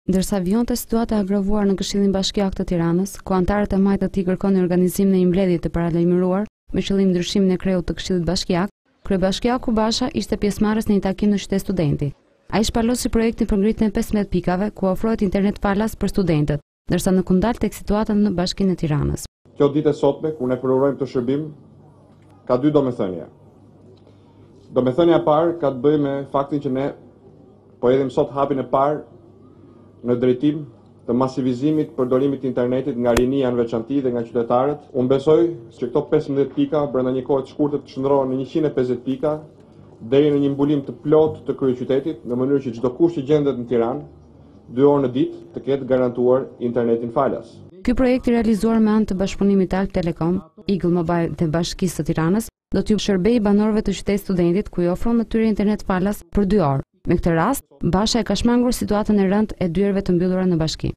Ndërsa vionte situata e agravuar në Këshillin Bashkiak të Tiranës, ku anëtarët e majtë të tij kërkonin organizimin e një mbledhje të paralajmëruar me qëllim ndryshimin e kreut të Këshillit Bashkiak, kryebashkiaku Basha ishte pjesëmarrës në një takim në Qytet Studenti. Ai shpalosi projektin për ngritjen e 15 pikave ku ofrohet internet falas për studentët, ndërsa në kundal tek situata në Bashkinë e Tiranës. Kjo ditë e sotme ku ne përurojmë të shërbim ka dy domethënie. Domethënia e parë ka të bëjë me faktin që ne po hedhim sot hapin e parë në drejtim të masivizimit përdorimit të internetit nga rinia në veçanti dhe nga qytetarët. Unë besoj që këto 15 pika brenda një kohe të shkurtër të shndrohen në 150 pika deri në një mbulim të plotë të kryeqytetit, në mënyrë që çdo kush që gjendet në Tiranë 2 orë në ditë të ketë garantuar internetin falas. Ky projekt i realizuar me anë të bashkëpunimit Alp Telekom, Eagle Mobile dhe Bashkisë së Tiranës do t'ju shërbejë banorëve të Qytetit Studentit ku i ofron atyre internet falas për 2 orë. Me këtë rast, Basha e ka shmangur situatën e rëndë e dyerve të mbyllura në bashki.